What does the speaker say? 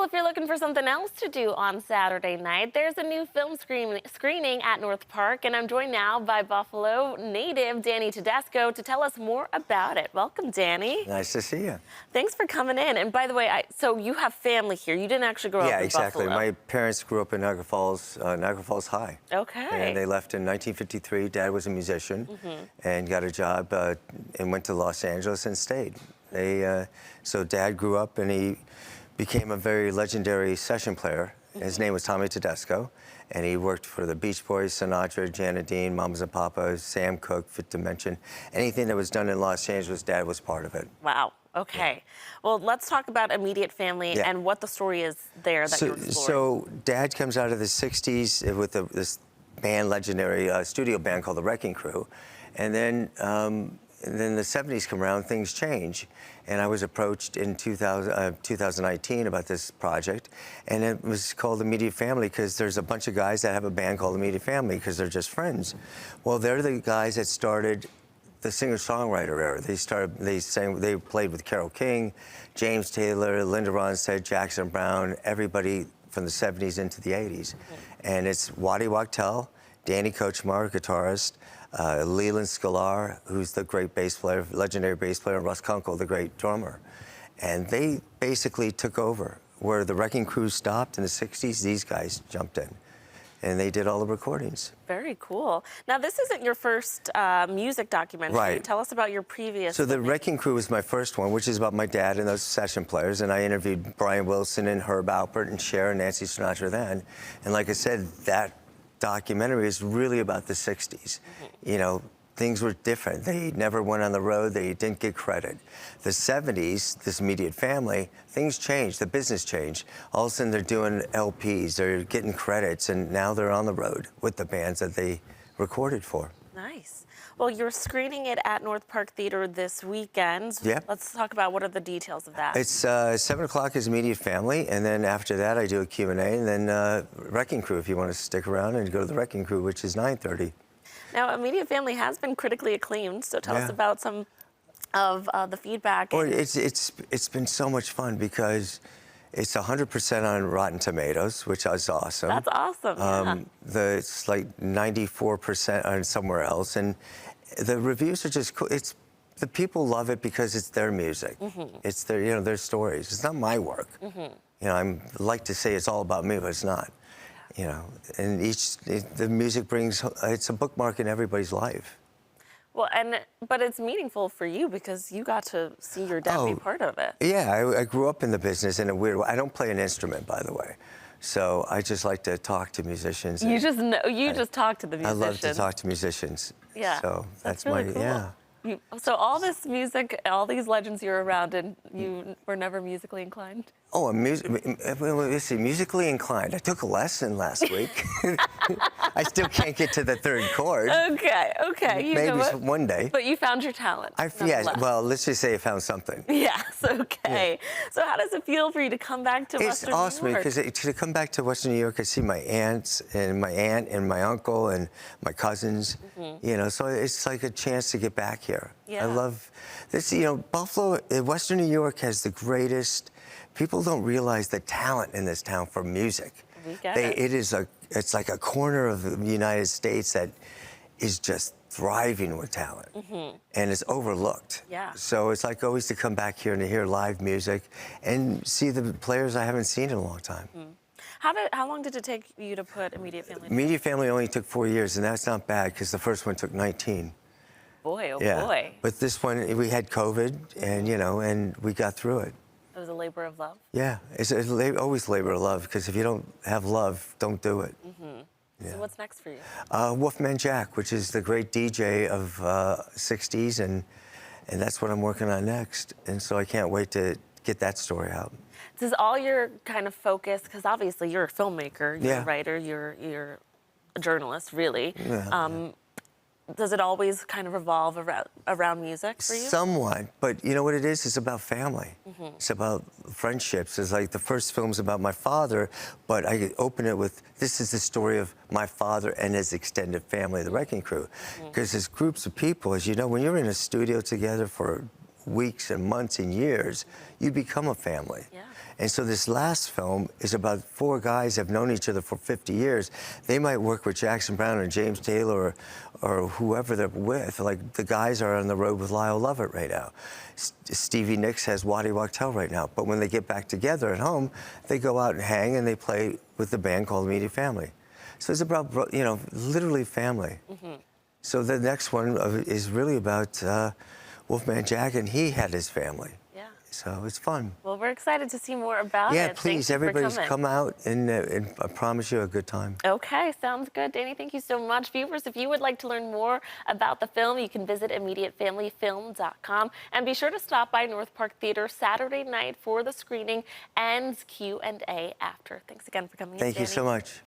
if you're looking for something else to do on Saturday night, there's a new film screening at North Park, and I'm joined now by Buffalo native Danny Tedesco to tell us more about it. Welcome, Danny. Nice to see you. Thanks for coming in. And by the way, so you have family here. You didn't actually grow up in Buffalo. Yeah, exactly. My parents grew up in Niagara Falls High. Okay. And they left in 1953. Dad was a musician and got a job and went to Los Angeles and stayed. So Dad grew up and he became a very legendary session player. His name was Tommy Tedesco, and he worked for the Beach Boys, Sinatra, Janet Dean, Mamas and Papas, Sam Cooke, Fifth Dimension. Anything that was done in Los Angeles, Dad was part of it. Wow. Okay. Yeah. Well, let's talk about Immediate Family and what the story is there that you're exploring. So Dad comes out of the 60s with this band, legendary studio band called the Wrecking Crew. And then the 70s come around, things change. And I was approached in 2019 about this project, and it was called Immediate Family because there's a bunch of guys that have a band called Immediate Family because they're just friends. Well, they're the guys that started the singer-songwriter era. They played with Carole King, James Taylor, Linda Ronstadt, Jackson Browne, everybody from the 70s into the 80s. And it's Waddy Wachtel, Danny Kochmar, guitarist, Leland Sklar, who's the great bass player, legendary bass player, and Russ Kunkel, the great drummer. And they basically took over. Where the Wrecking Crew stopped in the 60s, these guys jumped in. And they did all the recordings. Very cool. Now, this isn't your first music documentary. Right. Tell us about your previous. So the Wrecking Crew was my first one, which is about my dad and those session players. And I interviewed Brian Wilson and Herb Alpert and Cher and Nancy Sinatra then. And like I said, that documentary is really about the 60s. You know, things were different. They never went on the road. They didn't get credit. The 70s, this Immediate Family, things changed. The business changed. All of a sudden, they're doing LPs. They're getting credits, and now they're on the road with the bands that they recorded for. Nice. Well, you're screening it at North Park Theater this weekend. Yep. Let's talk about what are the details of that. It's 7 o'clock is Immediate Family, and then after that, I do a Q&A, and then Wrecking Crew, if you want to stick around and go to the Wrecking Crew, which is 9:30. Now, Immediate Family has been critically acclaimed, so tell us about some of the feedback. Well, it's been so much fun because it's 100% on Rotten Tomatoes, which is awesome. That's awesome. It's like 94% on somewhere else, and the reviews are just cool. The people love it because it's their music. It's their, their stories. It's not my work. I like to say it's all about me, but it's not. And the music brings, it's a bookmark in everybody's life. Well, but it's meaningful for you because you got to see your dad be part of it. Yeah, I grew up in the business in a weird way. I don't play an instrument, by the way. So I just like to talk to musicians. You just talk to the musicians. I love to talk to musicians. Yeah. So that's really cool. yeah. So all this music, all these legends you're around, and you were never musically inclined? Oh, let's see, musically inclined. I took a lesson last week. I still can't get to the third chord. Okay. Maybe one day. But you found your talent. Yeah, well, let's just say I found something. Yes, okay. Yeah. So how does it feel for you to come back to Western New York? It's awesome because to come back to Western New York, I see my aunts and my aunt and my uncle and my cousins, so it's like a chance to get back here. Yeah. I love this, Buffalo, Western New York has the greatest. People don't realize the talent in this town for music. We get it. It's like a corner of the United States that is just thriving with talent, and it's overlooked. Yeah. So it's like always to come back here and to hear live music and see the players I haven't seen in a long time. How long did it take you to put Immediate Family? Immediate Family only took 4 years, and that's not bad because the first one took 19. Boy, oh boy. But this one, we had COVID, and and we got through it. It was a labor of love? Yeah, it's always labor of love, because if you don't have love, don't do it. Yeah. So what's next for you? Wolfman Jack, which is the great DJ of 60s, and that's what I'm working on next. And so I can't wait to get that story out. This is all your kind of focus, because obviously you're a filmmaker, you're a writer, you're a journalist, really. Yeah. Does it always kind of revolve around music for you? Somewhat, but you know what it is? It's about family. It's about friendships. It's like the first film's about my father, but I open it with, this is the story of my father and his extended family, the Wrecking Crew. Because there's groups of people, as you know, when you're in a studio together for weeks and months and years, you become a family. Yeah. And so this last film is about 4 guys that have known each other for 50 years. They might work with Jackson Browne or James Taylor or whoever they're with. Like the guys are on the road with Lyle Lovett right now. Stevie Nicks has Waddy Wachtel right now. But when they get back together at home, they go out and hang and they play with the band called Immediate Family. So it's about, you know, literally family. So the next one is really about Wolfman Jack, and he had his family. Yeah. So it's fun. Well, we're excited to see more about it. Yeah, Thank please, you for everybody's coming. come out, and I promise you a good time. Okay, sounds good. Danny, thank you so much. Viewers, if you would like to learn more about the film, you can visit immediatefamilyfilm.com and be sure to stop by North Park Theater Saturday night for the screening and Q&A after. Thanks again for coming in, Thank you Danny. so much.